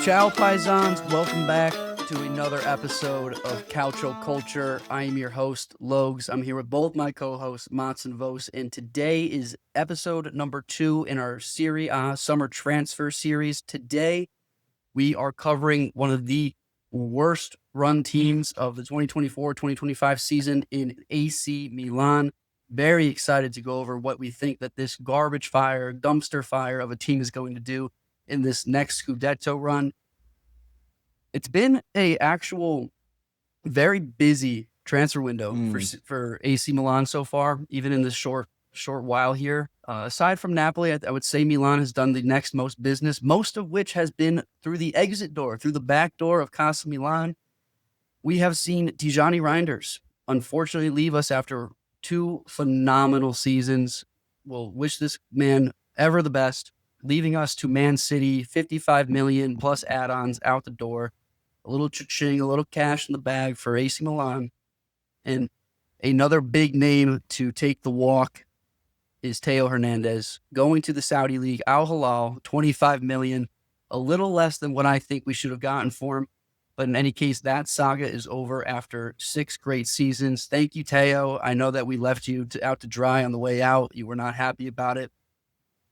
Ciao, paisans. Welcome back to another episode of Calcio Culture. I am your host, Logs. I'm here with both my co-hosts, Mats and Vos, and today is episode number 2 in our Serie A summer transfer series. Today, we are covering one of the worst run teams of the 2024-2025 season in AC Milan. Very excited to go over what we think that this garbage fire, dumpster fire of a team is going to do in this next Scudetto run. It's been a actual very busy transfer window for AC Milan so far, even in this short while here. Aside from Napoli, I would say Milan has done the next most business, most of which has been through the exit door, through the back door of Casa Milan. We have seen Tijjani Reijnders unfortunately leave us after 2 phenomenal seasons. We'll wish this man ever the best. Leaving us to Man City, 55 million plus add-ons out the door. A little cha-ching, a little cash in the bag for AC Milan. And another big name to take the walk is Theo Hernández, going to the Saudi League, Al Hilal, 25 million, a little less than what I think we should have gotten for him. But in any case, that saga is over after 6 great seasons. Thank you, Theo. I know that we left you out to dry on the way out. You were not happy about it.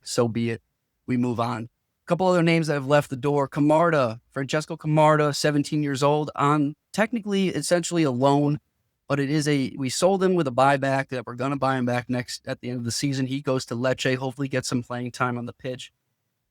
So be it. We move on. A couple other names that have left the door. Camarda, Francesco Camarda, 17 years old, on technically essentially a loan, but we sold him with a buyback that we're going to buy him back next at the end of the season. He goes to Lecce, hopefully get some playing time on the pitch.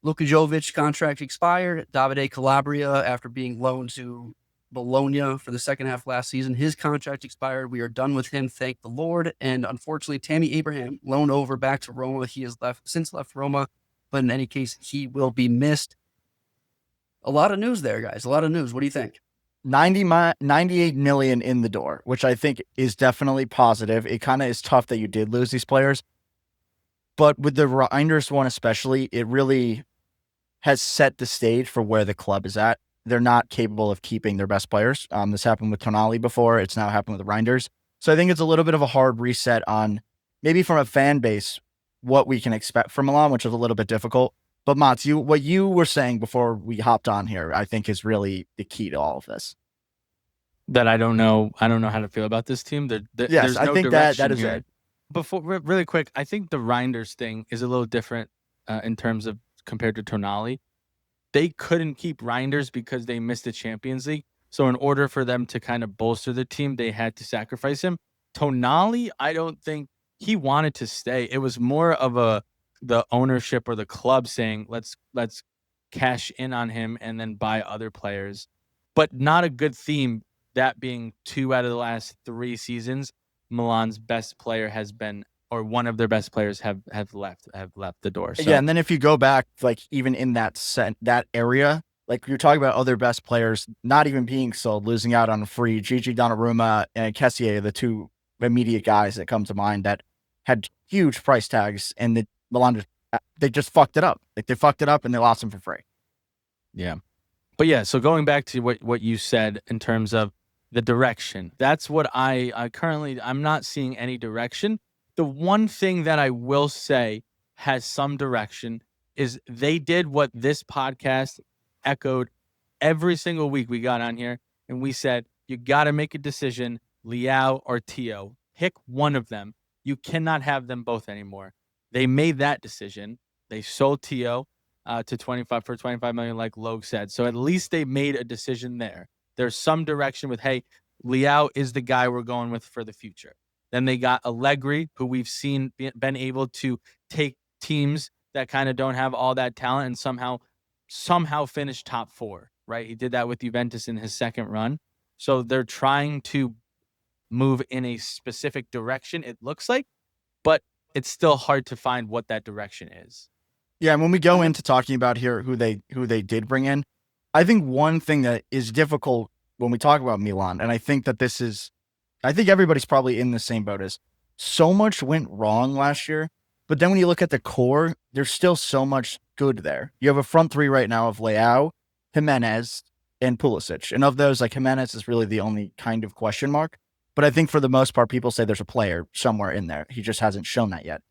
Luka Modric contract expired. Davide Calabria, after being loaned to Bologna for the second half last season, his contract expired. We are done with him, thank the Lord. And unfortunately, Tammy Abraham, loaned over back to Roma. He has since left Roma. But in any case, he will be missed. A lot of news there, guys. A lot of news. What do you think? 98 million in the door, which I think is definitely positive. It kind of is tough that you did lose these players. But with the Reijnders one especially, it really has set the stage for where the club is at. They're not capable of keeping their best players. This happened with Tonali before. It's now happened with the Reijnders. So I think it's a little bit of a hard reset on maybe from a fan base what we can expect from Milan, which is a little bit difficult. But Mats, what you were saying before we hopped on here, I think is really the key to all of this. That I don't know how to feel about this team. Yes, there's I no think that is here. it. Before, really quick, I think the Reijnders thing is a little different in terms of compared to Tonali. They couldn't keep Reijnders because they missed the Champions League. So in order for them to kind of bolster the team, they had to sacrifice him. Tonali, I don't think he wanted to stay. It was more of the ownership or the club saying, let's cash in on him and then buy other players. But not a good theme, that being 2 out of the last 3 seasons, Milan's best player has been, or one of their best players have left the door. So. Yeah, and then if you go back, like even in that area, like you're talking about other best players not even being sold, losing out on a free. Gigi Donnarumma and Kessié, the 2 immediate guys that come to mind that had huge price tags, and the Milan they just fucked it up. Like they fucked it up and they lost him for free. Yeah, but yeah. So going back to what you said in terms of the direction, that's what I currently I'm not seeing any direction. The one thing that I will say has some direction is they did what this podcast echoed every single week we got on here, and we said you got to make a decision, Leao or Theo. Pick one of them. You cannot have them both anymore. They made that decision. They sold Theo to 25 million, like Logue said. So at least they made a decision there. There's some direction with, hey, Leao is the guy we're going with for the future. Then they got Allegri, who we've seen been able to take teams that kind of don't have all that talent and somehow finish top 4, right? He did that with Juventus in his second run. So they're trying to move in a specific direction, it looks like, but it's still hard to find what that direction is. Yeah, and when we go into talking about here who they did bring in, I think one thing that is difficult when we talk about Milan, and I think everybody's probably in the same boat, is so much went wrong last year, but then when you look at the core, there's still so much good there. You have a front 3 right now of Leao, Jimenez, and Pulisic. And of those, like Jimenez is really the only kind of question mark. But I think for the most part, people say there's a player somewhere in there. He just hasn't shown that yet.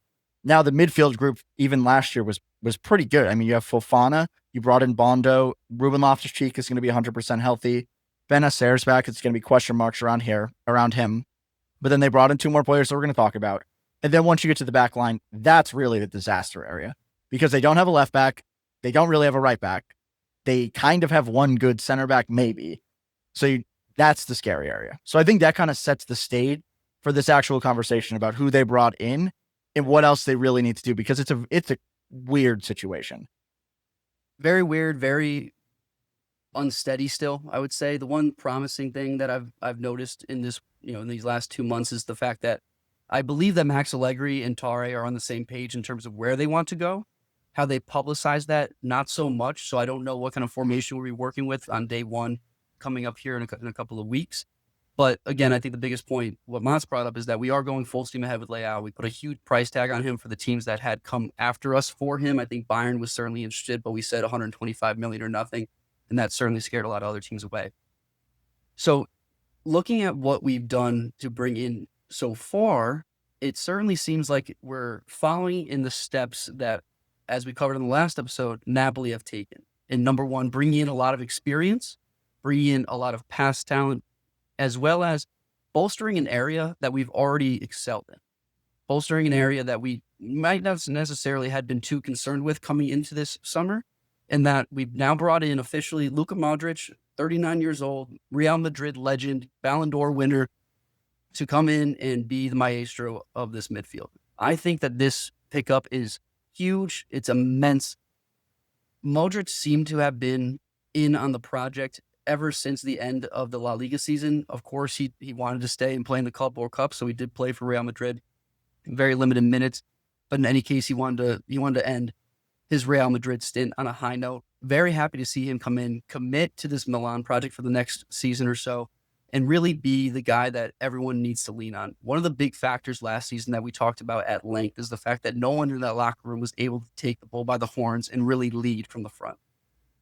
Now the midfield group, even last year, was pretty good. I mean, you have Fofana, you brought in Bondo, Ruben Loftus-Cheek is going to be 100% healthy. Benacer's back. It's going to be question marks around him. But then they brought in 2 more players that we're going to talk about. And then once you get to the back line, that's really the disaster area because they don't have a left back. They don't really have a right back. They kind of have one good center back, maybe. So that's the scary area. So I think that kind of sets the stage for this actual conversation about who they brought in and what else they really need to do because it's a weird situation. Very weird, very unsteady still, I would say. The one promising thing that I've noticed in this, in these last 2 months is the fact that I believe that Max Allegri and Tare are on the same page in terms of where they want to go. How they publicize that, not so much. So I don't know what kind of formation we'll be working with on day one coming up here in a couple of weeks. But again, I think the biggest point, what Mats brought up, is that we are going full steam ahead with Leao. We put a huge price tag on him for the teams that had come after us for him. I think Bayern was certainly interested, but we said 125 million or nothing. And that certainly scared a lot of other teams away. So looking at what we've done to bring in so far, it certainly seems like we're following in the steps that, as we covered in the last episode, Napoli have taken. And number one, bringing in a lot of experience, bringing in a lot of past talent, as well as bolstering an area that we've already excelled in. Bolstering an area that we might not necessarily had been too concerned with coming into this summer, and that we've now brought in officially Luka Modrić, 39 years old, Real Madrid legend, Ballon d'Or winner, to come in and be the maestro of this midfield. I think that this pickup is huge. It's immense. Modric seemed to have been in on the project ever since the end of the La Liga season. Of course, he wanted to stay and play in the Club World Cup, so he did play for Real Madrid in very limited minutes. But in any case, he wanted to end his Real Madrid stint on a high note. Very happy to see him come in, commit to this Milan project for the next season or so, and really be the guy that everyone needs to lean on. One of the big factors last season that we talked about at length is the fact that no one in that locker room was able to take the bull by the horns and really lead from the front.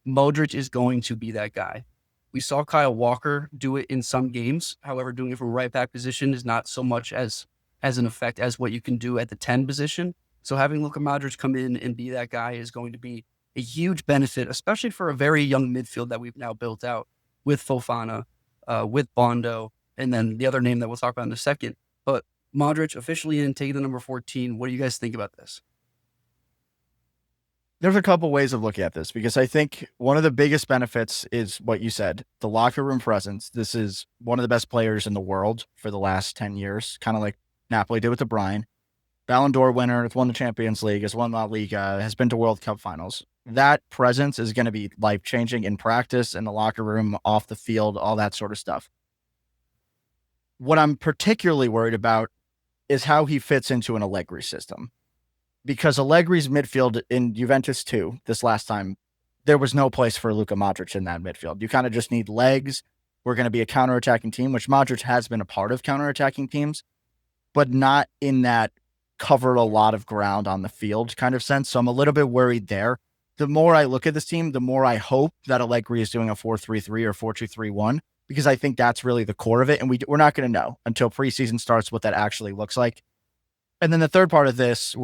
Modric is going to be that guy. We saw Kyle Walker do it in some games. However, doing it from right back position is not so much as an effect as what you can do at the 10 position. So having Luka Modric come in and be that guy is going to be a huge benefit, especially for a very young midfield that we've now built out with Fofana, with Bondo, and then the other name that we'll talk about in a second. But Modric officially in, taking the number 14. What do you guys think about this? There's a couple ways of looking at this because I think one of the biggest benefits is what you said, the locker room presence. This is one of the best players in the world for the last 10 years, kind of like Napoli did with De Bruyne. Ballon d'Or winner, has won the Champions League, has won La Liga, has been to World Cup finals. That presence is going to be life-changing in practice, in the locker room, off the field, all that sort of stuff. What I'm particularly worried about is how he fits into an Allegri system. Because Allegri's midfield in Juventus too, this last time, there was no place for Luka Modric in that midfield. You kind of just need legs. We're going to be a counterattacking team, which Modric has been a part of counterattacking teams, but not in that covered a lot of ground on the field kind of sense. So I'm a little bit worried there. The more I look at this team, the more I hope that Allegri is doing a 4-3-3 or 4-2-3-1, because I think that's really the core of it. And we're not going to know until preseason starts what that actually looks like. And then the third part of this,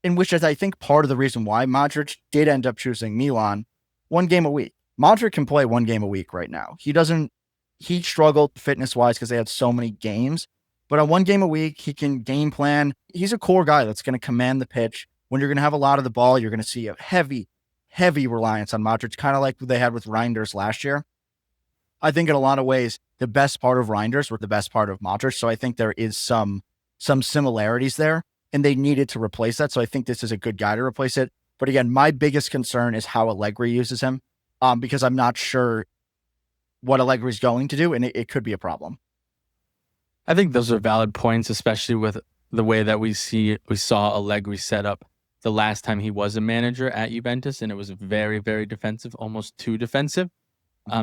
in which is I think part of the reason why Modric did end up choosing Milan, 1 game a week. Modric can play 1 game a week right now. He struggled fitness-wise because they had so many games. But on 1 game a week, he can game plan. He's a core guy that's going to command the pitch. When you're going to have a lot of the ball, you're going to see a heavy, heavy reliance on Modric, kind of like what they had with Reijnders last year. I think in a lot of ways, the best part of Reijnders were the best part of Modric. So I think there is some similarities there, and they needed to replace that. So I think this is a good guy to replace it. But again, my biggest concern is how Allegri uses him, because I'm not sure what Allegri is going to do, and it could be a problem. I think those are valid points, especially with the way that we saw Allegri set up the last time he was a manager at Juventus, and it was very, very defensive, almost too defensive.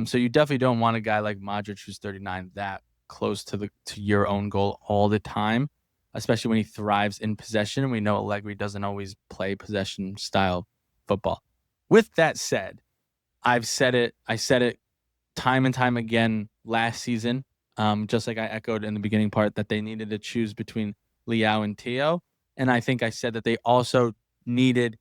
So you definitely don't want a guy like Modric, who's 39, that close to your own goal all the time, especially when he thrives in possession. We know Allegri doesn't always play possession style football. With that said, I said it time and time again last season. Just like I echoed in the beginning part that they needed to choose between Leao and Theo. And I think I said that they also needed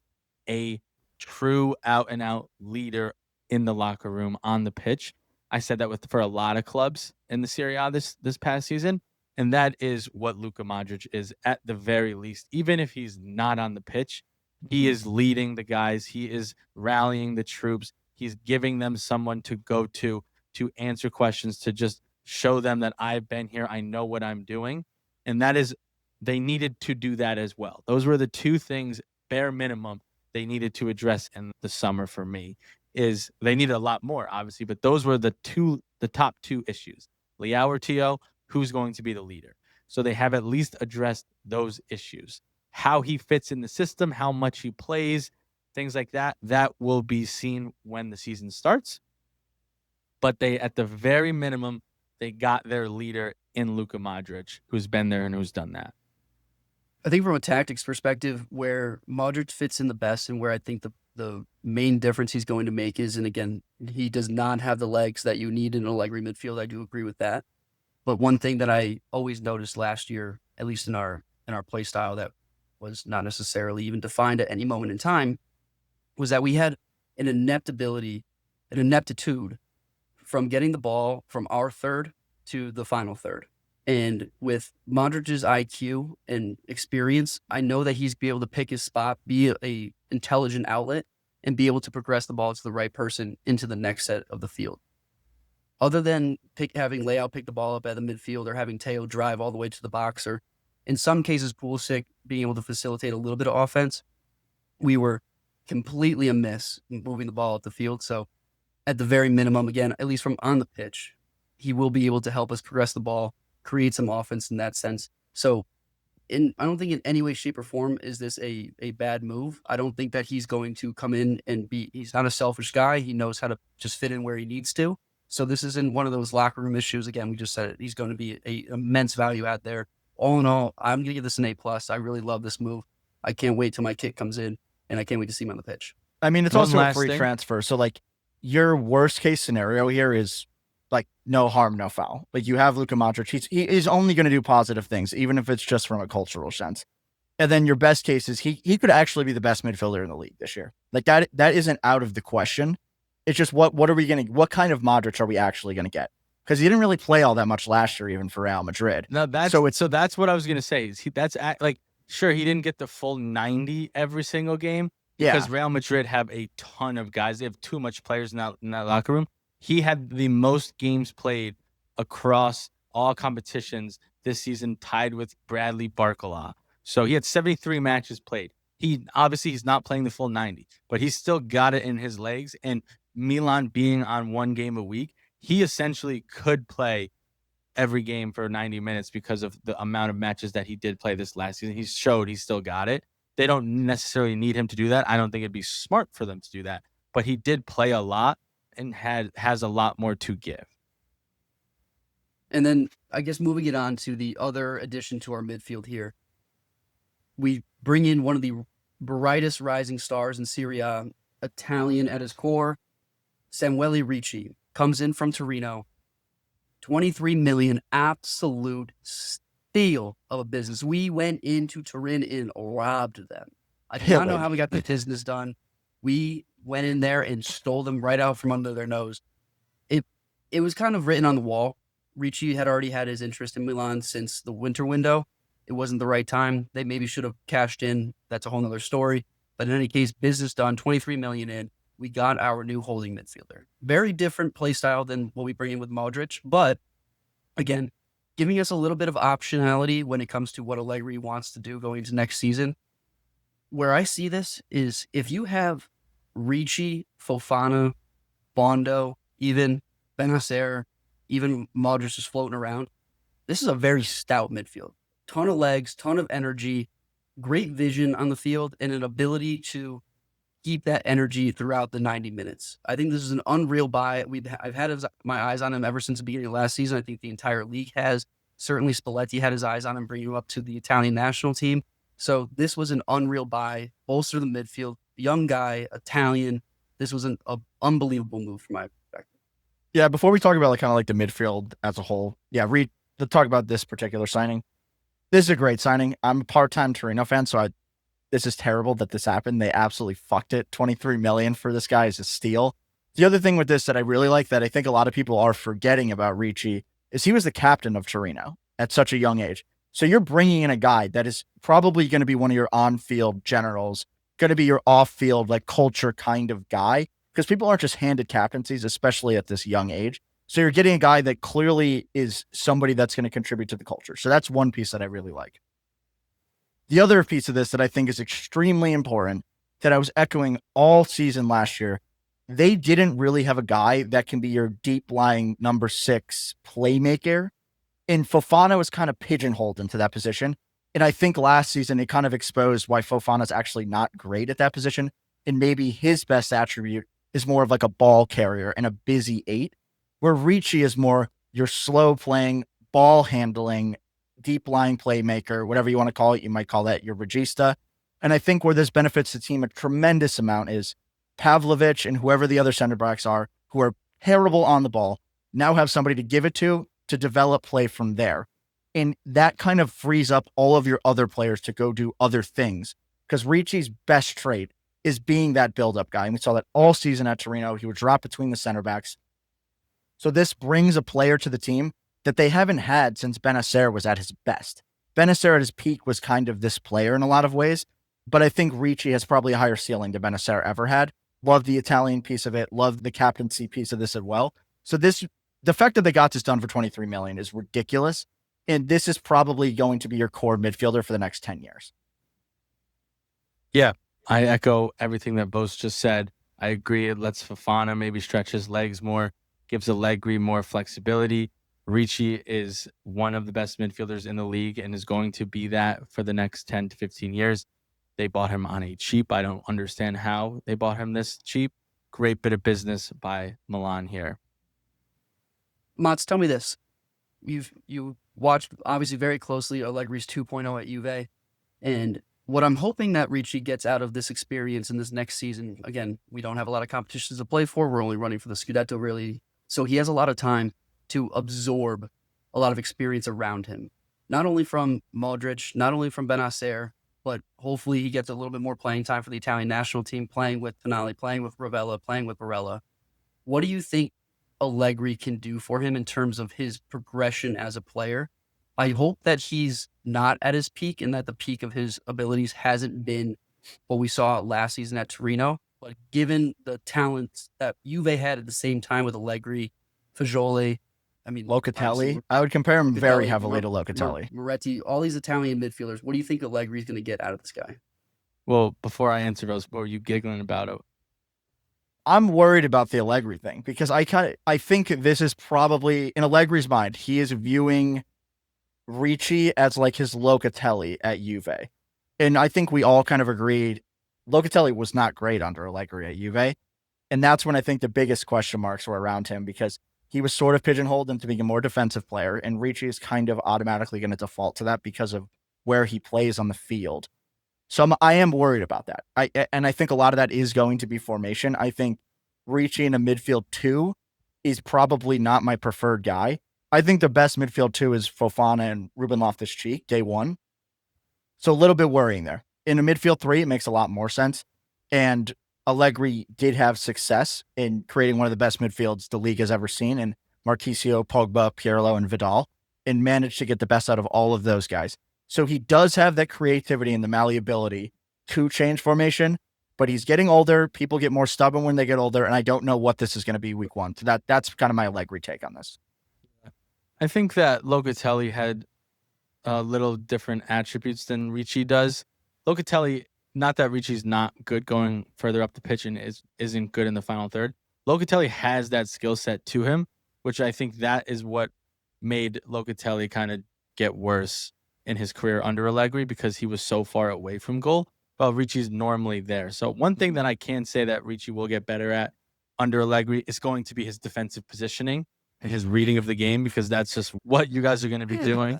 a true out-and-out leader in the locker room on the pitch. I said that for a lot of clubs in the Serie A this past season, and that is what Luka Modrić is at the very least. Even if he's not on the pitch, he is leading the guys. He is rallying the troops. He's giving them someone to go to answer questions, to just show them that I've been here. I know what I'm doing. And that is, they needed to do that as well. Those were the two things, bare minimum, they needed to address in the summer for me. Is they needed a lot more, obviously, but those were the top two issues. Leao or Theo, who's going to be the leader? So they have at least addressed those issues. How he fits in the system, how much he plays, things like that, that will be seen when the season starts. But they, at the very minimum, they got their leader in Luka Modrić, who's been there and who's done that. I think from a tactics perspective, where Modric fits in the best and where I think the main difference he's going to make is, and again, he does not have the legs that you need in an Allegri midfield. I do agree with that. But one thing that I always noticed last year, at least in our play style, that was not necessarily even defined at any moment in time, was that we had an ineptitude from getting the ball from our third to the final third. And with Modric's IQ and experience, I know that he's be able to pick his spot, be a intelligent outlet, and be able to progress the ball to the right person into the next set of the field. Other than having Leao pick the ball up at the midfield, or having Theo drive all the way to the box, or in some cases Pulisic being able to facilitate a little bit of offense, we were completely amiss in moving the ball up the field. So at the very minimum, again, at least from on the pitch, he will be able to help us progress the ball, create some offense in that sense. So I don't think in any way, shape, or form is this a bad move. I don't think that he's going to come in and he's not a selfish guy. He knows how to just fit in where he needs to. So this isn't one of those locker room issues. Again, we just said it. He's going to be a immense value out there. All in all, I'm going to give this an A+. I really love this move. I can't wait till my kit comes in, and I can't wait to see him on the pitch. I mean, it's also a free transfer. So, like, your worst case scenario here is, like, no harm, no foul. Like, you have Luka Modrić. He is only going to do positive things, even if it's just from a cultural sense. And then your best case is he could actually be the best midfielder in the league this year. Like, that isn't out of the question. It's just what kind of Modric are we actually going to get? Because he didn't really play all that much last year, even for Real Madrid. No, that's what I was going to say. Is sure, he didn't get the full 90 every single game, because Real Madrid have a ton of guys. They have too much players in that locker room. He had the most games played across all competitions this season, tied with Bradley Barcola. So he had 73 matches played. He's not playing the full 90, but he's still got it in his legs. And Milan being on one game a week, he essentially could play every game for 90 minutes because of the amount of matches that he did play this last season. He showed he still got it. They don't necessarily need him to do that. I don't think it'd be smart for them to do that, but he did play a lot and has a lot more to give. And then I guess moving it on to the other addition to our midfield here, we bring in one of the brightest rising stars in Serie A, Italian at his core, Samuele Ricci, comes in from Torino. 23 million, absolute steal of a business. We went into Turin and robbed them. I do not know how we got the business done. We went in there and stole them right out from under their nose. It was kind of written on the wall. Ricci had already had his interest in Milan since the winter window. It wasn't the right time. They maybe should have cashed in. That's a whole nother story. But in any case, business done, 23 million in. We got our new holding midfielder. Very different play style than what we bring in with Modric. But again, giving us a little bit of optionality when it comes to what Allegri wants to do going into next season. Where I see this is if you have Ricci, Fofana, Bondo, even Benacer, even Modric is floating around, this is a very stout midfield. Ton of legs, ton of energy, great vision on the field, and an ability to keep that energy throughout the 90 minutes. I think this is an unreal buy. I've had my eyes on him ever since the beginning of last season. I think the entire league has. Certainly Spalletti had his eyes on him, bringing him up to the Italian national team. So this was an unreal buy. Bolster the midfield. Young guy, Italian. This was an unbelievable move from my perspective. Yeah, before we talk about kind of like the midfield as a whole, let's talk about this particular signing. This is a great signing. I'm a part-time Torino fan, so this is terrible that this happened. They absolutely fucked it. 23 million for this guy is a steal. The other thing with this that I really like that I think a lot of people are forgetting about Ricci is he was the captain of Torino at such a young age. So you're bringing in a guy that is probably going to be one of your on-field generals, going to be your off-field like culture kind of guy, because people aren't just handed captaincies, especially at this young age. So you're getting a guy that clearly is somebody that's going to contribute to the culture. So that's one piece that I really like. The other piece of this that I think is extremely important that I was echoing all season last year, they didn't really have a guy that can be your deep lying number 6 playmaker. And Fofana was kind of pigeonholed into that position. And I think last season it kind of exposed why Fofana's actually not great at that position. And maybe his best attribute is more of like a ball carrier and a busy 8, where Ricci is more your slow playing, ball handling, deep line playmaker, whatever you want to call it. You might call that your regista. And I think where this benefits the team a tremendous amount is Pavlovic and whoever the other center backs are, who are terrible on the ball, now have somebody to give it to develop play from there. And that kind of frees up all of your other players to go do other things. Because Ricci's best trait is being that build-up guy. And we saw that all season at Torino. He would drop between the center backs. So this brings a player to the team that they haven't had since Benacer was at his best. Benacer at his peak was kind of this player in a lot of ways, but I think Ricci has probably a higher ceiling than Benacer ever had. Love the Italian piece of it. Love the captaincy piece of this as well. So the fact that they got this done for 23 million is ridiculous. And this is probably going to be your core midfielder for the next 10 years. Yeah, I echo everything that Bose just said. I agree. It lets Fofana maybe stretch his legs more, gives Allegri more flexibility. Ricci is one of the best midfielders in the league and is going to be that for the next 10 to 15 years. They bought him on a cheap. I don't understand how they bought him this cheap. Great bit of business by Milan here. Mats, tell me this. You watched obviously very closely Allegri's 2.0 at Juve, and what I'm hoping that Ricci gets out of this experience in this next season, again, we don't have a lot of competitions to play for. We're only running for the Scudetto, really. So he has a lot of time to absorb a lot of experience around him, not only from Modric, not only from Benacer, but hopefully he gets a little bit more playing time for the Italian national team, playing with Tonali, playing with Ravella, playing with Barella. What do you think Allegri can do for him in terms of his progression as a player? I hope that he's not at his peak and that the peak of his abilities hasn't been what we saw last season at Torino. But given the talents that Juve had at the same time with Allegri, Fagioli, Locatelli, I would compare him very heavily to Locatelli. Moretti, all these Italian midfielders. What do you think Allegri is going to get out of this guy? Well, before I answer those, what were you giggling about it? I'm worried about the Allegri thing because I think this is probably in Allegri's mind. He is viewing Ricci as like his Locatelli at Juve. And I think we all kind of agreed Locatelli was not great under Allegri at Juve. And that's when I think the biggest question marks were around him because he was sort of pigeonholed into being a more defensive player. And Ricci is kind of automatically going to default to that because of where he plays on the field. So I am worried about that. I think a lot of that is going to be formation. I think Ricci in a midfield 2 is probably not my preferred guy. I think the best midfield 2 is Fofana and Ruben Loftus-Cheek, day 1. So a little bit worrying there. In a midfield 3, it makes a lot more sense. And Allegri did have success in creating one of the best midfields the league has ever seen in Marchisio, Pogba, Pirlo, and Vidal, and managed to get the best out of all of those guys. So he does have that creativity and the malleability to change formation, but he's getting older. People get more stubborn when they get older, and I don't know what this is going to be week 1. So that's kind of my Allegri take on this. I think that Locatelli had little different attributes than Ricci does. Locatelli, not that Ricci's not good going further up the pitch and isn't good in the final third. Locatelli has that skill set to him, which I think that is what made Locatelli kind of get worse in his career under Allegri because he was so far away from goal, while Ricci's normally there. So one thing that I can say that Ricci will get better at under Allegri is going to be his defensive positioning and his reading of the game, because that's just what you guys are going to be doing.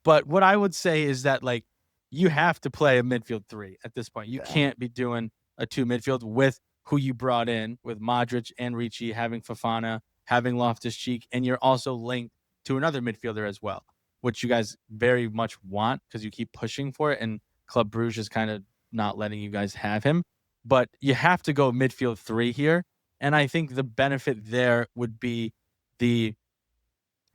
But what I would say is that, like, you have to play a midfield 3 at this point. You can't be doing a 2 midfield with who you brought in, with Modric and Ricci, having Fofana, having Loftus-Cheek, and you're also linked to another midfielder as well. which you guys very much want because you keep pushing for it, and Club Brugge is kind of not letting you guys have him. But you have to go midfield 3 here, and I think the benefit there would be the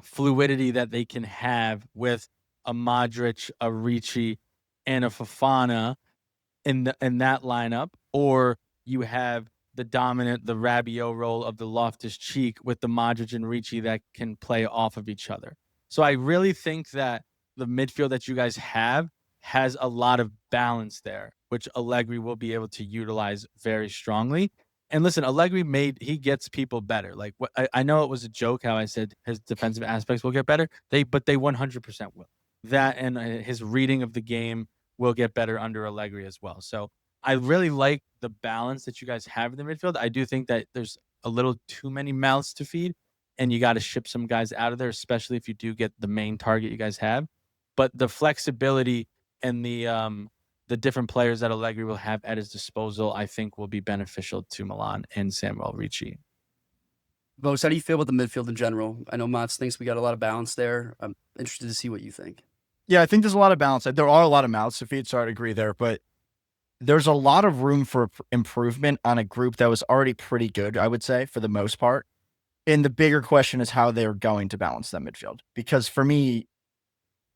fluidity that they can have with a Modric, a Ricci, and a Fofana in that lineup, or you have the dominant, the Rabiot role of the Loftus-Cheek with the Modric and Ricci that can play off of each other. So I really think that the midfield that you guys have has a lot of balance there, which Allegri will be able to utilize very strongly. And listen, Allegri he gets people better. Like I know it was a joke how I said his defensive aspects will get better. But they 100% will. That and his reading of the game will get better under Allegri as well. So I really like the balance that you guys have in the midfield. I do think that there's a little too many mouths to feed, and you got to ship some guys out of there, especially if you do get the main target you guys have. But the flexibility and the different players that Allegri will have at his disposal, I think will be beneficial to Milan and Samuele Ricci. Vos, how do you feel about the midfield in general? I know Mats thinks we got a lot of balance there. I'm interested to see what you think. Yeah, I think there's a lot of balance. There are a lot of mouths to feed, so I'd agree there. But there's a lot of room for improvement on a group that was already pretty good, I would say, for the most part. And the bigger question is how they're going to balance that midfield. Because for me,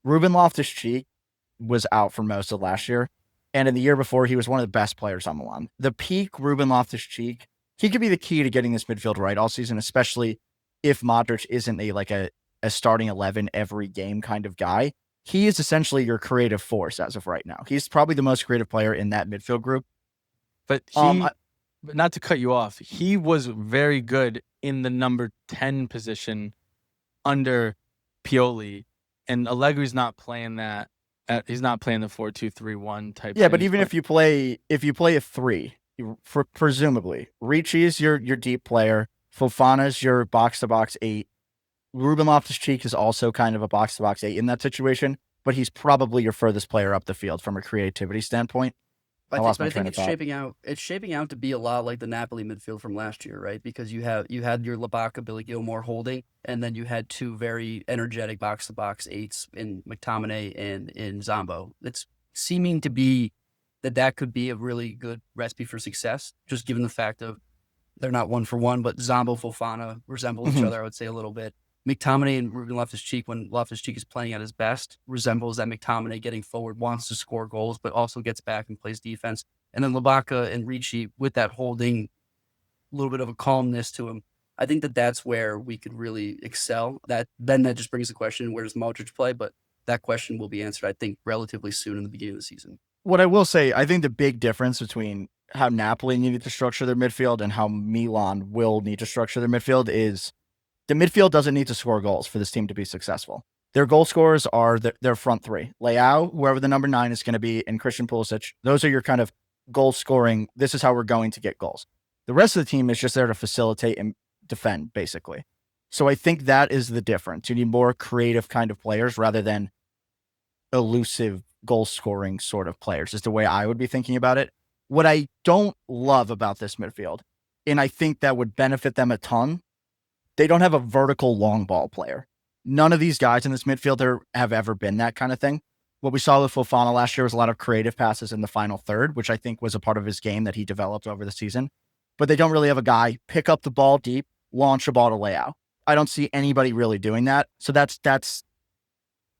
Ruben Loftus-Cheek was out for most of last year. And in the year before, he was one of the best players on Milan. The peak Ruben Loftus-Cheek, he could be the key to getting this midfield right all season, especially if Modric isn't a starting 11 every game kind of guy. He is essentially your creative force as of right now. He's probably the most creative player in that midfield group. But not to cut you off, he was very good in the number 10 position under Pioli, and Allegri's not playing that. He's not playing the 4-2-3-1 type. Yeah, but even if you play a 3, presumably Ricci is your deep player, Fofana's your box-to-box 8. Ruben Loftus-Cheek is also kind of a box-to-box 8 in that situation, but he's probably your furthest player up the field from a creativity standpoint. I think it's shaping out to be a lot like the Napoli midfield from last year, right? Because you had your Labaka, Billy Gilmore holding, and then you had 2 very energetic box-to-box 8s in McTominay and in Zambo. It's seeming to be that could be a really good recipe for success, just given the fact of they're not 1-for-1, but Zambo, Fofana resemble each other, I would say, a little bit. McTominay and Ruben Loftus-Cheek, when Loftus-Cheek is playing at his best, resembles that McTominay getting forward, wants to score goals, but also gets back and plays defense. And then Labaka and Ricci with that holding, a little bit of a calmness to him. I think that's where we could really excel. That just brings the question, where does Modric play? But that question will be answered, I think, relatively soon in the beginning of the season. What I will say, I think the big difference between how Napoli needed to structure their midfield and how Milan will need to structure their midfield is the midfield doesn't need to score goals for this team to be successful. Their goal scorers are their front 3. Leao, whoever the number 9 is going to be, and Christian Pulisic. Those are your kind of goal scoring. This is how we're going to get goals. The rest of the team is just there to facilitate and defend, basically. So I think that is the difference. You need more creative kind of players rather than elusive goal scoring sort of players, is the way I would be thinking about it. What I don't love about this midfield, and I think that would benefit them a ton, they don't have a vertical long ball player. None of these guys in this midfield have ever been that kind of thing. What we saw with Fofana last year was a lot of creative passes in the final third, which I think was a part of his game that he developed over the season. But they don't really have a guy pick up the ball deep, launch a ball to Leao. I don't see anybody really doing that. So that's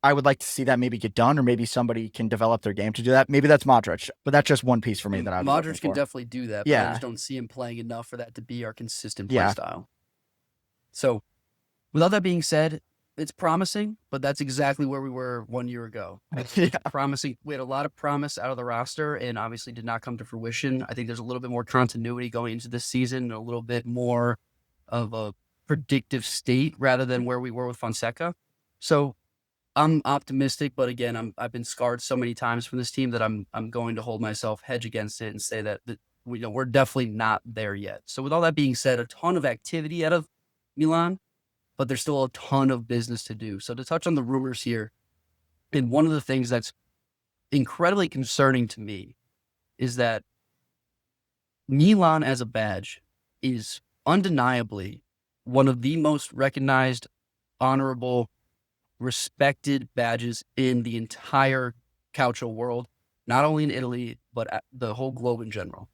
I would like to see that maybe get done, or maybe somebody can develop their game to do that. Maybe that's Modric, but that's just one piece for me that I Modric can definitely do that, but I just don't see him playing enough for that to be our consistent play style. So, with all that being said, it's promising, but that's exactly where we were 1 year ago. Promising. We had a lot of promise out of the roster, and obviously did not come to fruition. I think there's a little bit more continuity going into this season, and a little bit more of a predictive state rather than where we were with Fonseca. So, I'm optimistic, but again, I've been scarred so many times from this team that I'm going to hold myself hedge against it and say that we're definitely not there yet. So, with all that being said, a ton of activity out of Milan, but there's still a ton of business to do. So to touch on the rumors here, and one of the things that's incredibly concerning to me is that Milan as a badge is undeniably one of the most recognized, honorable, respected badges in the entire Calcio world, not only in Italy, but the whole globe in general.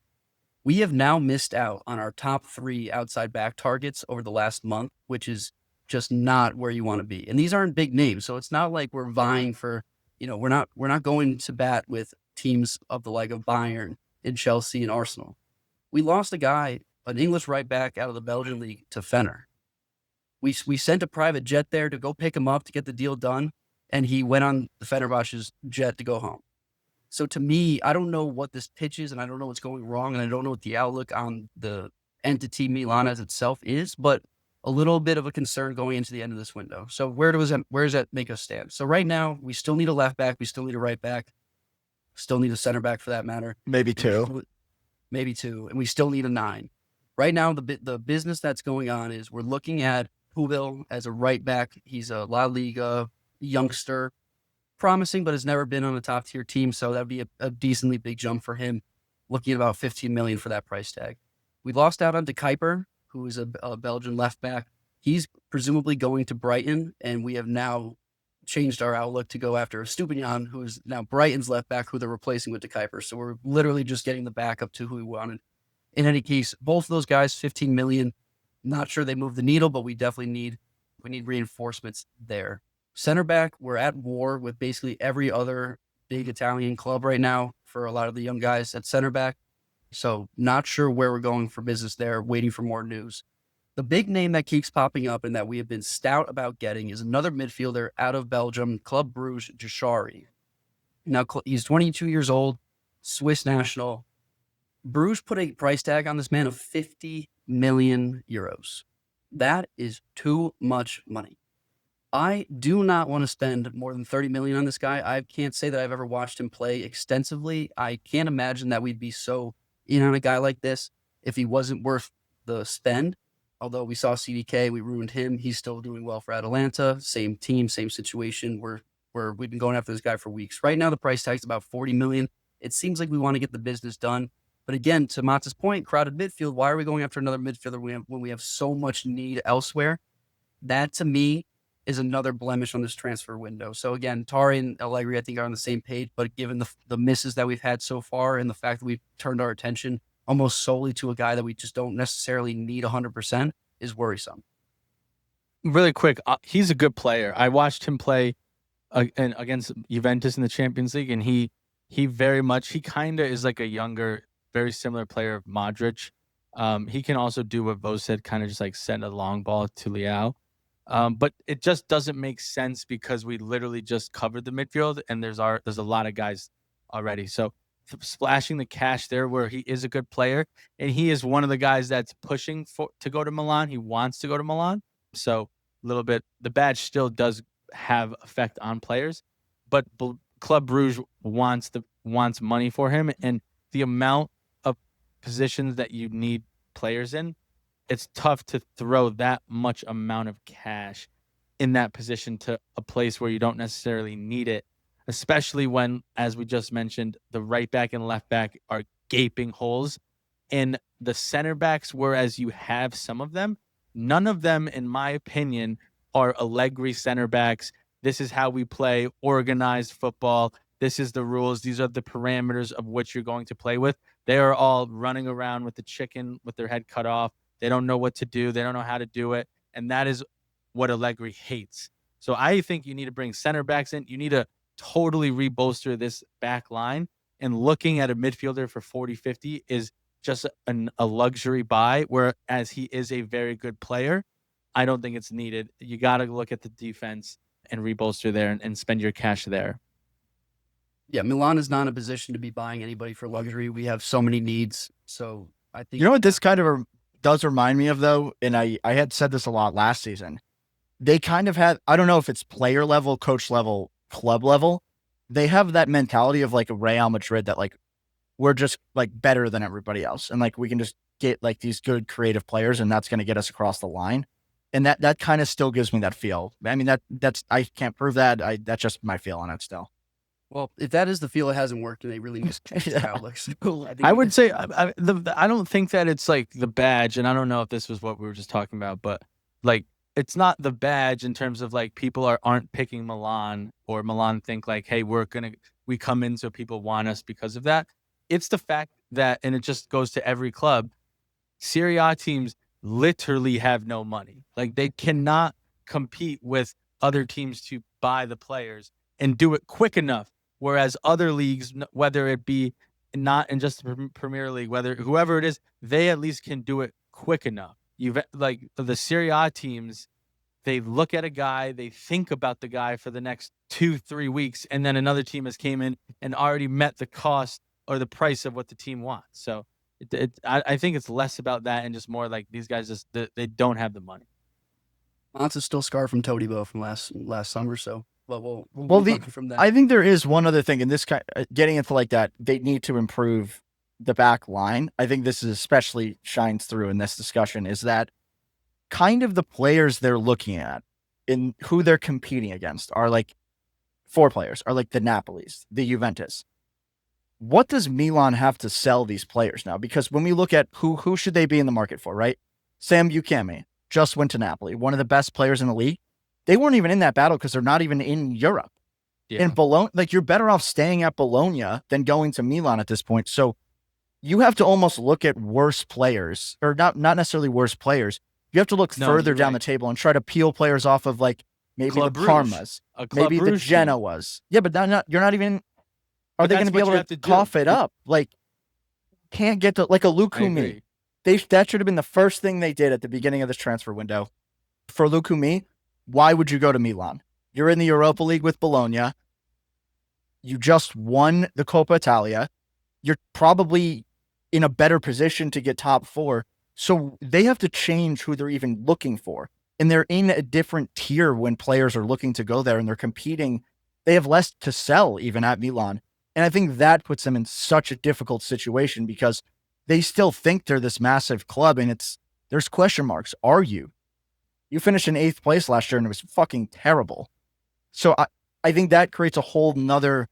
We have now missed out on our top 3 outside back targets over the last month, which is just not where you want to be. And these aren't big names, so it's not like we're vying for, we're not going to bat with teams of the like of Bayern and Chelsea and Arsenal. We lost a guy, an English right back out of the Belgian league to Fenner. We sent a private jet there to go pick him up to get the deal done, and he went on the Fenerbahce's jet to go home. So to me, I don't know what this pitch is, and I don't know what's going wrong, and I don't know what the outlook on the entity Milan as itself is, but a little bit of a concern going into the end of this window. So where does that make us stand? So right now, we still need a left back, we still need a right back, still need a center back for that matter. Maybe 2. Maybe 2, and we still need a 9. Right now, the business that's going on is we're looking at Pubil as a right back. He's a La Liga youngster, promising, but has never been on a top tier team. So that'd be a decently big jump for him. Looking at about 15 million for that price tag. We lost out on Cuyper, who is a Belgian left back. He's presumably going to Brighton, and we have now changed our outlook to go after Stupinian, who is now Brighton's left back, who they're replacing with Cuyper. So we're literally just getting the backup to who we wanted. In any case, both of those guys, 15 million. Not sure they move the needle, but we definitely need reinforcements there. Center back, we're at war with basically every other big Italian club right now for a lot of the young guys at center back. So not sure where we're going for business there, waiting for more news. The big name that keeps popping up and that we have been stout about getting is another midfielder out of Belgium, Club Brugge, Jashari. Now, he's 22 years old, Swiss national. Bruges put a price tag on this man of 50 million euros. That is too much money. I do not want to spend more than 30 million on this guy. I can't say that I've ever watched him play extensively. I can't imagine that we'd be so in on a guy like this if he wasn't worth the spend. Although we saw CDK, we ruined him. He's still doing well for Atalanta. Same team, same situation. We've been going after this guy for weeks. Right now, the price tag is about 40 million. It seems like we want to get the business done. But again, to Matt's point, crowded midfield, why are we going after another midfielder when we have so much need elsewhere? That, to me, is another blemish on this transfer window. So again, Tari and Allegri, I think, are on the same page, but given the misses that we've had so far and the fact that we've turned our attention almost solely to a guy that we just don't necessarily need 100% is worrisome. Really quick, he's a good player. I watched him play against Juventus in the Champions League, and he kind of is like a younger, very similar player of Modric. He can also do what Bo said, kind of just like send a long ball to Leao. But it just doesn't make sense because we literally just covered the midfield and there's a lot of guys already. So splashing the cash there where he is a good player and he is one of the guys that's pushing to go to Milan. He wants to go to Milan. So a little bit, the badge still does have effect on players, but Club Brugge wants money for him, and the amount of positions that you need players in, it's tough to throw that much amount of cash in that position to a place where you don't necessarily need it, especially when, as we just mentioned, the right back and left back are gaping holes. In the center backs, whereas you have some of them, none of them, in my opinion, are Allegri center backs. This is how we play organized football. This is the rules. These are the parameters of which you're going to play with. They are all running around with the chicken with their head cut off. They don't know what to do. They don't know how to do it. And that is what Allegri hates. So I think you need to bring center backs in. You need to totally rebolster this back line. And looking at a midfielder for 40, 50 is just a luxury buy, whereas he is a very good player. I don't think it's needed. You got to look at the defense and rebolster there and spend your cash there. Yeah, Milan is not in a position to be buying anybody for luxury. We have so many needs. So I think... You know what this kind of does remind me of, though? And I had said this a lot last season. They kind of had, I don't know if it's player level, coach level, club level. They have that mentality of like a Real Madrid that like, we're just like better than everybody else. And like, we can just get like these good creative players and that's going to get us across the line. And that kind of still gives me that feel. I mean, that's, I can't prove that. That's just my feel on it still. Well, if that is the feel, it hasn't worked, and they really need to change the outlook. I would say I don't think that it's like the badge, and I don't know if this was what we were just talking about, but like it's not the badge in terms of like people aren't picking Milan, or Milan think like, hey, we come in so people want us because of that. It's the fact that, and it just goes to every club, Serie A teams literally have no money. Like, they cannot compete with other teams to buy the players and do it quick enough. Whereas other leagues, whether it be not in just the Premier League, whether whoever it is, they at least can do it quick enough. Like the Serie A teams, they look at a guy, they think about the guy for the next 2-3 weeks, and then another team has came in and already met the cost or the price of what the team wants. So I think it's less about that and just more like these guys just they don't have the money. Mons is still scarred from Todibo from last summer, so we'll Well, from that. I think there is one other thing, and this getting into like that, they need to improve the back line. I think this is especially shines through in this discussion, is that kind of the players they're looking at and who they're competing against are like 4 players, are like the Napolis, the Juventus. What does Milan have to sell these players now? Because when we look at who should they be in the market for, right? Sam Buchanan just went to Napoli, one of the best players in the league. They weren't even in that battle because they're not even in Europe. Yeah. And Bologna, like, you're better off staying at Bologna than going to Milan at this point. So you have to almost look at worse players, or not necessarily worse players. You have to look further down the table and try to peel players off of like maybe Club the Brugge, Parmas, maybe the Genoas. Yeah, but you're not even. Are they going to be able to cough it up? Like, can't get to like a Lukumi. That should have been the first thing they did at the beginning of this transfer window. For Lukumi, why would you go to Milan? You're in the Europa League with Bologna. You just won the Coppa Italia. You're probably in a better position to get top 4. So they have to change who they're even looking for. And they're in a different tier when players are looking to go there and they're competing. They have less to sell even at Milan. And I think that puts them in such a difficult situation because they still think they're this massive club, and there's question marks. Are you? You finished in 8th place last year and it was fucking terrible. So I think that creates a whole nother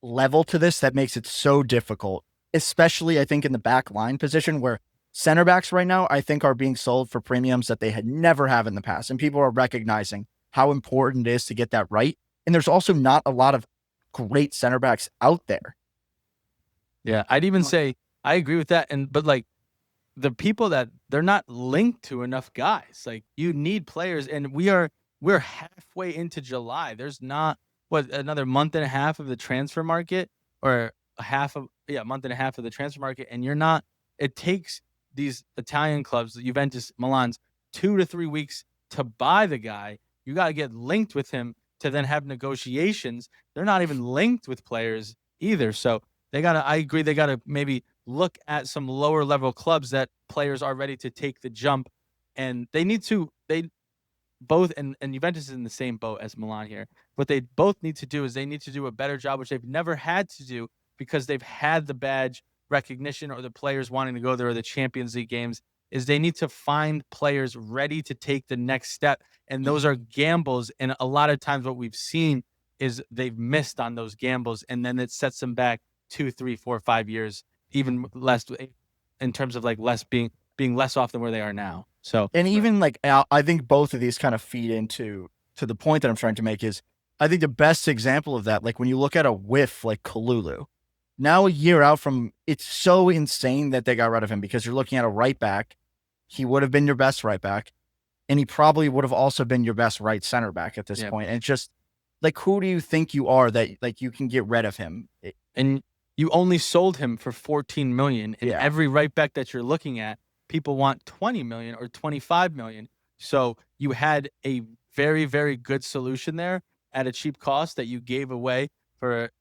level to this that makes it so difficult, especially I think in the back line position where center backs right now, I think, are being sold for premiums that they had never have in the past. And people are recognizing how important it is to get that right. And there's also not a lot of great center backs out there. Yeah, I'd even say I agree with that. But like the people that they're not linked to enough guys. Like, you need players, and we're halfway into July. There's not another month and a half of the transfer market, or month and a half of the transfer market, and you're not. It takes these Italian clubs, the Juventus, Milan's, 2 to 3 weeks to buy the guy. You got to get linked with him to then have negotiations. They're not even linked with players either. So I agree, they got to maybe look at some lower level clubs that players are ready to take the jump. And and Juventus is in the same boat as Milan here. What they both need to do is they need to do a better job, which they've never had to do because they've had the badge recognition or the players wanting to go there or the Champions League games, is they need to find players ready to take the next step. And those are gambles. And a lot of times what we've seen is they've missed on those gambles, and then it sets them back 2, 3, 4, 5 years, even less in terms of like being less off than where they are now. So, and even like, I think both of these kind of feed into the point that I'm trying to make is, I think the best example of that, like when you look at a whiff like Kalulu, now a year out from, it's so insane that they got rid of him because you're looking at a right back. He would have been your best right back, and he probably would have also been your best right center back at this point. And it's just like, who do you think you are that like you can get rid of him? And you only sold him for 14 million. And every right back that you're looking at, people want 20 million or 25 million. So you had a very, very good solution there at a cheap cost that you gave away for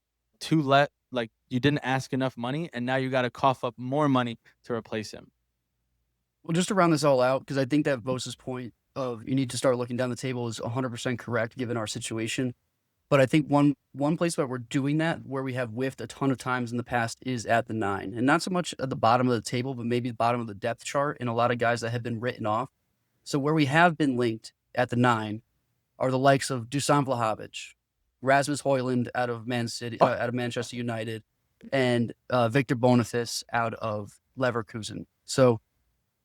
like you didn't ask enough money, and now you got to cough up more money to replace him. Well, just to round this all out, because I think that Vosa's point of you need to start looking down the table is 100% correct given our situation. But I think one place where we're doing that, where we have whiffed a ton of times in the past, is at the 9. And not so much at the bottom of the table, but maybe the bottom of the depth chart, and a lot of guys that have been written off. So where we have been linked at the 9 are the likes of Dusan Vlahovic, Rasmus Højlund out of out of Manchester United, and Victor Boniface out of Leverkusen. So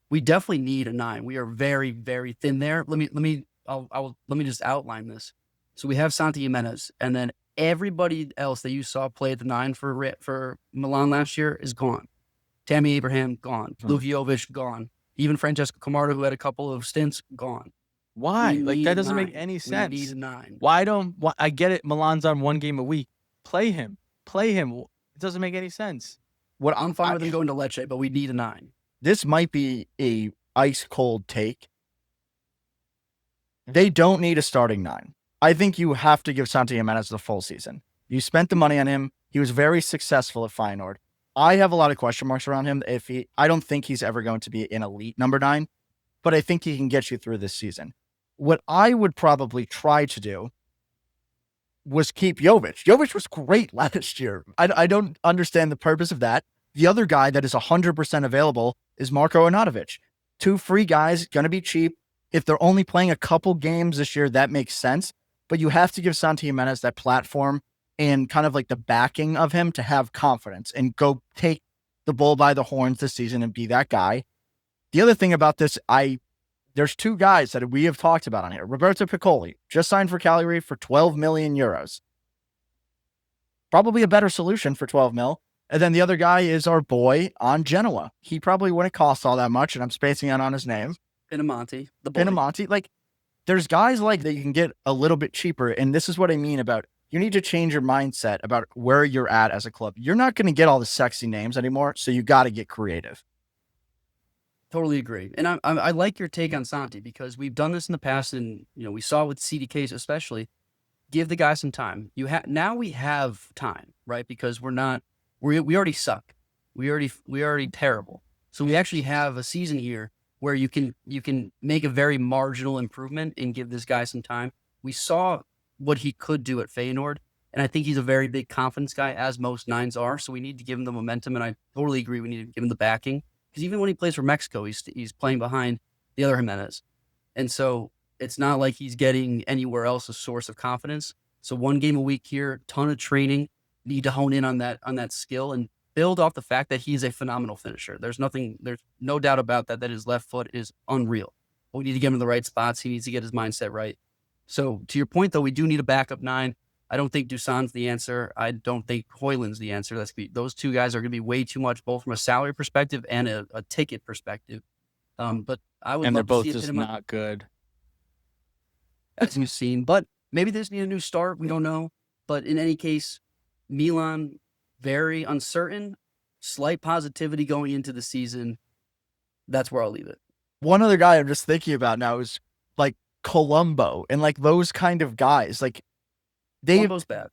we definitely need a 9. We are very, very thin there. Let me let me just outline this. So we have Santi Jimenez, and then everybody else that you saw play at the 9 for Milan last year is gone. Tammy Abraham, gone. Luka Jović, gone. Even Francesco Camarda, who had a couple of stints, gone. Why? Like, that doesn't make 9. any sense. We need a 9. I get it. Milan's on 1 game a week. Play him. It doesn't make any sense. What I'm fine with him going to Lecce, but we need a 9. This might be a ice cold take. They don't need a starting 9. I think you have to give Santi Jimenez the full season. You spent the money on him. He was very successful at Feyenoord. I have a lot of question marks around him. I don't think he's ever going to be an elite number 9, but I think he can get you through this season. What I would probably try to do was keep Jović. Jović was great last year. I don't understand the purpose of that. The other guy that is 100% available is Marko Arnautovic. 2 free guys, going to be cheap. If they're only playing a couple games this year, that makes sense. But you have to give Santi Jimenez that platform and kind of like the backing of him to have confidence and go take the bull by the horns this season and be that guy. The other thing about this, there's 2 guys that we have talked about on here. Roberto Piccoli just signed for Cagliari for 12 million euros. Probably a better solution for 12 mil. And then the other guy is our boy on Genoa. He probably wouldn't cost all that much, and I'm spacing out on his name. Pinamonti. Pinamonti. Like, there's guys like that you can get a little bit cheaper, and this is what I mean about you need to change your mindset about where you're at as a club. You're not going to get all the sexy names anymore, so you got to get creative. Totally agree. And I like your take on Santi because we've done this in the past, and we saw with CDKs especially. Give the guy some time. Now we have time, right? Because we already suck. We already terrible. So we actually have a season here where you can make a very marginal improvement and give this guy some time. We saw what he could do at Feyenoord, and I think he's a very big confidence guy, as most 9s are. So we need to give him the momentum, and I totally agree. We need to give him the backing because even when he plays for Mexico, he's playing behind the other Jimenez, and so it's not like he's getting anywhere else a source of confidence. So 1 game a week here, ton of training. Need to hone in on that skill and build off the fact that he's a phenomenal finisher. There's no doubt about that his left foot is unreal. But we need to get him in the right spots. He needs to get his mindset right. So to your point, though, we do need a backup 9. I don't think Dusan's the answer. I don't think Højlund's the answer. Those 2 guys are going to be way too much, both from a salary perspective and a ticket perspective. But I would. And they're love both to see just not good. As you've seen, but maybe they just need a new start. We don't know. But in any case, Milan, very uncertain, slight positivity going into the season. That's where I'll leave it. One other guy I'm just thinking about now is like Colombo and like those kind of guys. Like Colombo's bad.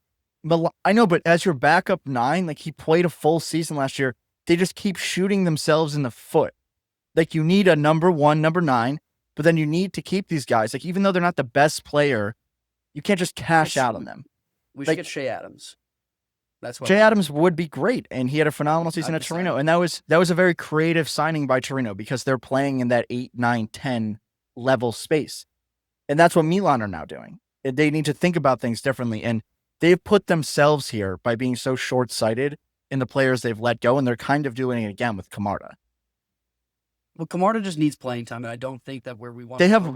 I know, but as your backup 9, like he played a full season last year. They just keep shooting themselves in the foot. Like you need a number 1, number 9, but then you need to keep these guys. Like even though they're not the best player, you can't just cash out on them. We should get Shea Adams. That's what Shea Adams would be great, and he had a phenomenal season at Torino, and that was a very creative signing by Torino because they're playing in that 8, 9, 10 level space, and that's what Milan are now doing. They need to think about things differently, and they've put themselves here by being so short-sighted in the players they've let go, and they're kind of doing it again with Camarda. Well, Camarda just needs playing time, and I don't think that where we want. They have one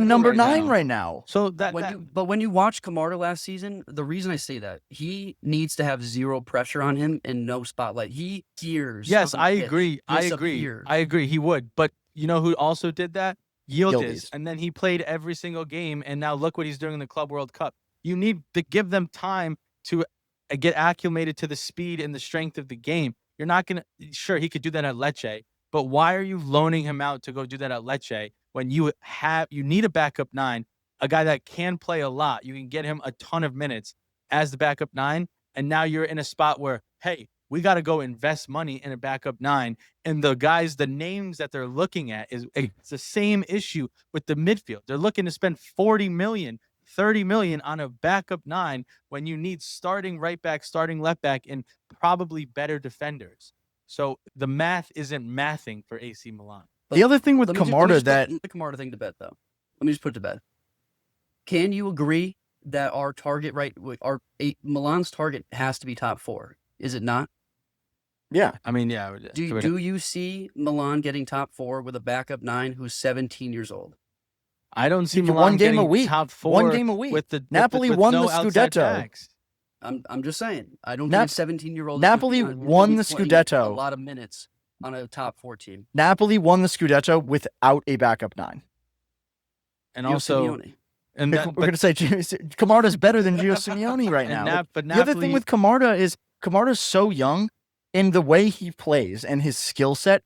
number 9 right now. So when you watch Camarda last season, the reason I say that he needs to have 0 pressure on him and no spotlight. He hears. Yes, I agree. I agree. He would, but you know who also did that? Yildiz. And then he played every single game, and now look what he's doing in the Club World Cup. You need to give them time to get acclimated to the speed and the strength of the game. You're not gonna. Sure, he could do that at Lecce, but why are you loaning him out to go do that at Lecce? When you need a backup 9, a guy that can play a lot. You can get him a ton of minutes as the backup 9, and now you're in a spot where, hey, we got to go invest money in a backup 9. And the names that they're looking at it's the same issue with the midfield. They're looking to spend 40 million, 30 million on a backup 9 when you need starting right back, starting left back, and probably better defenders. So the math isn't mathing for AC Milan. The other thing with Camarda the Camarda thing to bed, though. Let me just put it to bed. Can you agree that our target, Milan's target has to be top 4? Is it not? Yeah. I mean, yeah. Do you see Milan getting top 4 with a backup 9 who's 17 years old? I don't see You get Milan one game a getting week. top 4 One game a week. with the Napoli with won no the outside Scudetto. backs. I'm just saying. I don't Nap- think a 17-year-old Napoli won the playing Scudetto. a lot of minutes on a top 4 team. Napoli won the Scudetto without a backup 9. And Gio also, Simeone. and We're going to say Camarda's better than Gio Simeone right and now. but The other thing Napoli, with Camarda is Camarda's so young, and the way he plays and his skill set,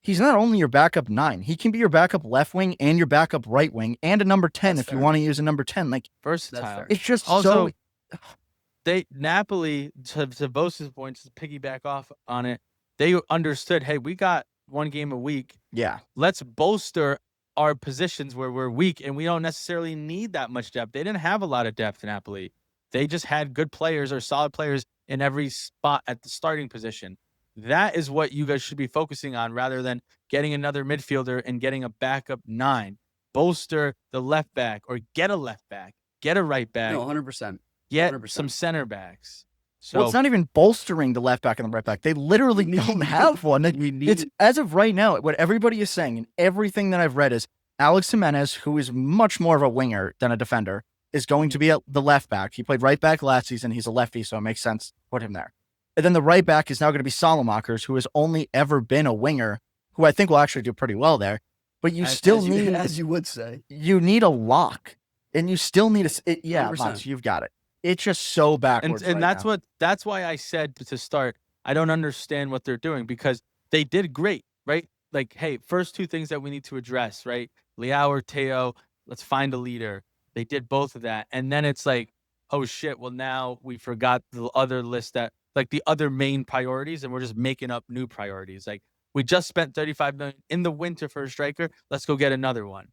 he's not only your backup 9. He can be your backup left wing and your backup right wing and a number 10 That's if you fair. want to use a number 10. Like, versatile. That's fair. it's just Also, so. Napoli, to Bosa's point, to piggyback off on it, they understood, hey, we got one game a week. Yeah. Let's bolster our positions where we're weak, and we don't necessarily need that much depth. They didn't have a lot of depth in Napoli. They just had good players or solid players in every spot at the starting position. That is what you guys should be focusing on rather than getting another midfielder and getting a backup 9. Bolster the left back or get a left back, get a right back, No, 100%. get 100%. some center backs. So Well, it's not even bolstering the left back and the right back. They literally don't have one. It's as of right now, what everybody is saying and everything that I've read is Alex Jimenez, who is much more of a winger than a defender, is going to be at the left back. He played right back last season. He's a lefty, so it makes sense to put him there. And then the right back is now going to be Salamakers, who has only ever been a winger, who I think will actually do pretty well there. But you still need, as you would say, you need a lock, and you still need yeah, 100%. Mons, you've got it. It's just so backwards. and right now. that's why I said to start, I don't understand what they're doing because they did great, right? Like, hey, first 2 things that we need to address, right? Leao or Theo, let's find a leader. They did both of that. And then it's like, oh shit, well now we forgot the other list that like the other main priorities and we're just making up new priorities. Like we just spent 35 million in the winter for a striker. Let's go get another one.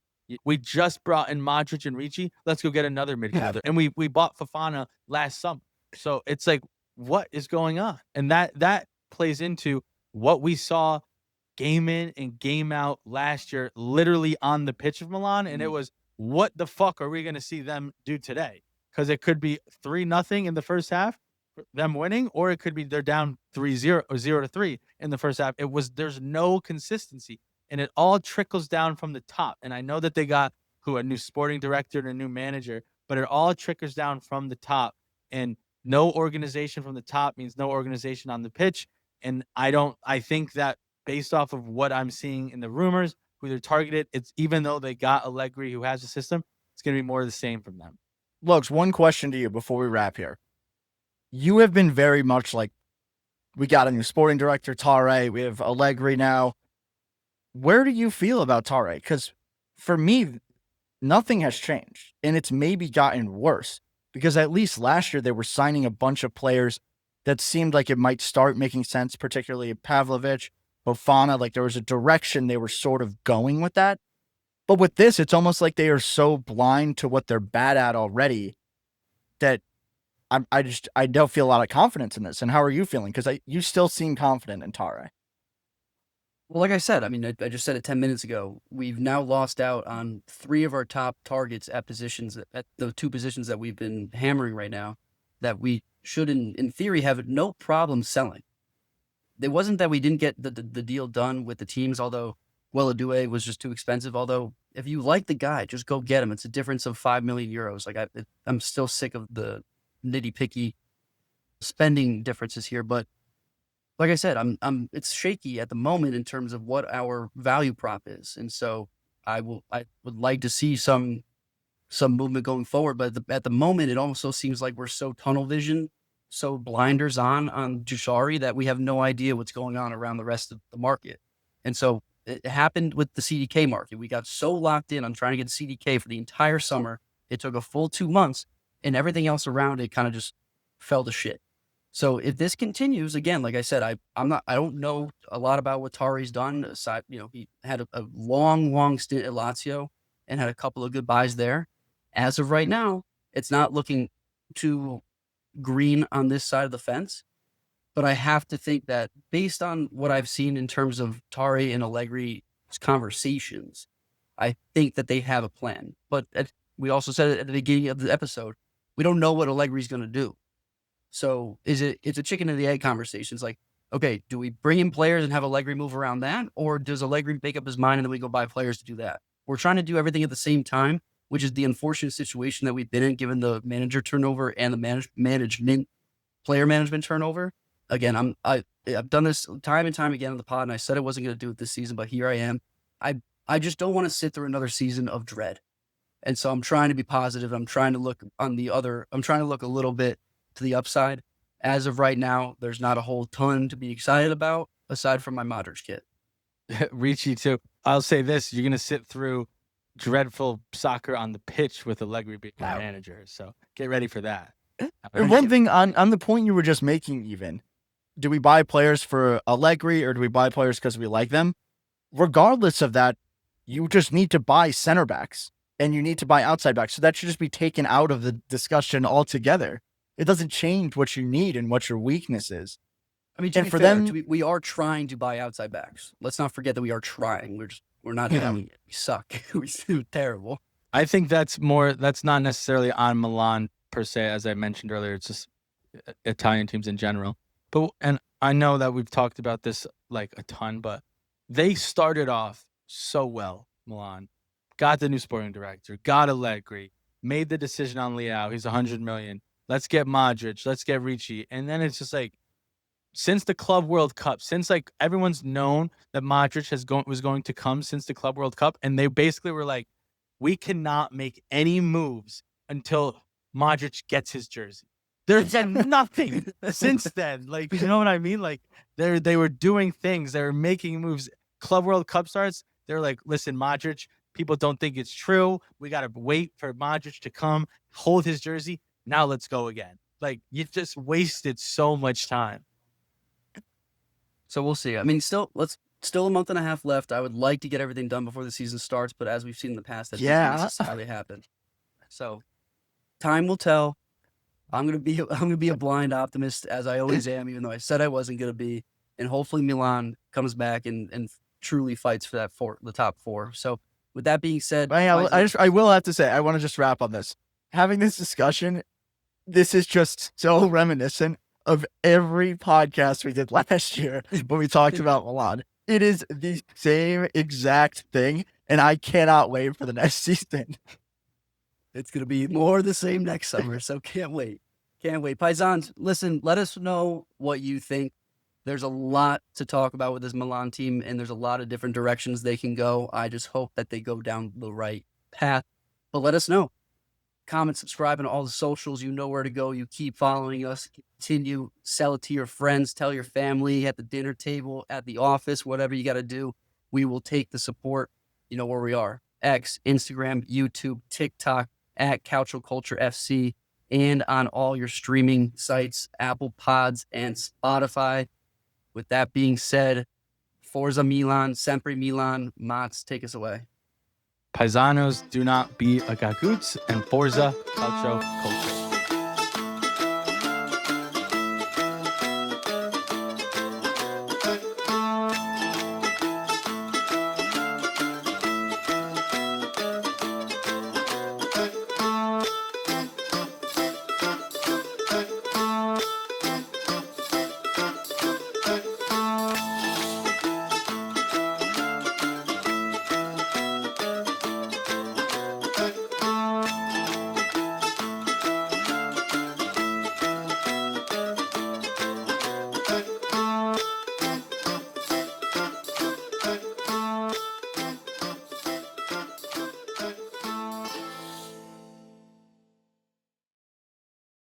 We just brought in Modric and Ricci. Let's go get another midfielder. And we bought Fofana last summer. So it's like, what is going on? And that plays into what we saw game in and game out last year, literally on the pitch of Milan. And it was, what the fuck are we going to see them do today? Because it could be 3-0 in the first half, them winning, or it could be they're down 3-0 or 0-3 in the first half. There's no consistency. And it all trickles down from the top. And I know that they got a new sporting director and a new manager, but it all trickles down from the top. And no organization from the top means no organization on the pitch. And I think that based off of what I'm seeing in the rumors, who they're targeted, it's even though they got Allegri who has a system, it's going to be more of the same from them. Lugs, one question to you before we wrap here. You have been very much like, we got a new sporting director, Tare. We have Allegri now. Where do you feel about Tare? Because for me, nothing has changed, and it's maybe gotten worse. Because at least last year, they were signing a bunch of players that seemed like it might start making sense, particularly Pavlovic, Fofana. Like there was a direction they were sort of going with that. But with this, it's almost like they are so blind to what they're bad at already that I don't feel a lot of confidence in this. And how are you feeling? Because you still seem confident in Tare. Well, like I said, I mean, I just said it 10 minutes ago. We've now lost out on 3 of our top targets at positions, at the 2 positions that we've been hammering right now, that we should, in theory, have no problem selling. It wasn't that we didn't get the deal done with the teams, although Guela Doué was just too expensive. Although, if you like the guy, just go get him. It's a difference of 5 million euros. Like I'm still sick of the nitty-picky spending differences here, but like I said, it's shaky at the moment in terms of what our value prop is. And so I would like to see some movement going forward. But at the moment, it also seems like we're so tunnel vision, so blinders on Jashari that we have no idea what's going on around the rest of the market. And so it happened with the CDK market. We got so locked in on trying to get CDK for the entire summer. It took a full 2 months, and everything else around it kind of just fell to shit. So if this continues, again, like I said, I don't know a lot about what Tari's done. Aside, he had a long stint at Lazio and had a couple of good buys there. As of right now, it's not looking too green on this side of the fence. But I have to think that based on what I've seen in terms of Tari and Allegri's conversations, I think that they have a plan. But we also said it at the beginning of the episode, we don't know what Allegri's going to do. So it's a chicken and the egg conversation. It's like, okay, do we bring in players and have Allegri move around that? Or does Allegri make up his mind and then we go buy players to do that? we're trying to do everything at the same time, which is the unfortunate situation that we've been in, given the manager turnover and the player management turnover. Again, I've done this time and time again on the pod, and I said I wasn't going to do it this season, but here I am. I just don't want to sit through another season of dread. And so I'm trying to be positive. I'm trying to look a little bit to the upside. As of right now, there's not a whole ton to be excited about aside from my Modric kit. Ricci too. I'll say this: you're gonna sit through dreadful soccer on the pitch with Allegri being the manager. So get ready for that. And one thing on the point you were just making, even, do we buy players for Allegri or do we buy players because we like them? Regardless of that, you just need to buy center backs and you need to buy outside backs. So that should just be taken out of the discussion altogether. It doesn't change what you need and what your weakness is. I mean, and for them, we are trying to buy outside backs. Let's not forget that we are trying. We're not doing it. We suck. We're terrible. I think that's not necessarily on Milan per se, as I mentioned earlier. It's just Italian teams in general. And I know that we've talked about this like a ton, but they started off so well, Milan. Got the new sporting director, got Allegri, made the decision on Leao. He's 100 million. Let's get Modric. Let's get Ricci. And then it's just like, since the Club World Cup, since like everyone's known that Modric was going to come since the Club World Cup, and they basically were like, we cannot make any moves until Modric gets his jersey. There's been nothing since then. Like, you know what I mean? Like, they were doing things. They were making moves. Club World Cup starts. They're like, listen, Modric, people don't think it's true. We got to wait for Modric to come, hold his jersey. Now let's go again. Like, you just wasted so much time. So we'll see. I mean, still a month and a half left. I would like to get everything done before the season starts, but as we've seen in the past, that doesn't necessarily happen. So time will tell. I'm gonna be a blind optimist, as I always am, even though I said I wasn't gonna be. And hopefully Milan comes back and truly fights for the top four. So with that being said, I will have to say, I want to just wrap on this. Having this discussion, this is just so reminiscent of every podcast we did last year when we talked about Milan. It is the same exact thing, and I cannot wait for the next season. It's going to be more the same next summer, so can't wait. Can't wait. Paisans, listen, let us know what you think. There's a lot to talk about with this Milan team, and there's a lot of different directions they can go. I just hope that they go down the right path. But let us know. Comment, subscribe on all the socials. You know where to go. You keep following us. Continue. Sell it to your friends. Tell your family at the dinner table, at the office, whatever you got to do. We will take the support. You know where we are. X, Instagram, YouTube, TikTok, at Calcio Culture FC, and on all your streaming sites, Apple Pods and Spotify. With that being said, Forza Milan, Sempre Milan. Mats, take us away. Paisanos, do not be a gagoots, and Forza Calcio Culture.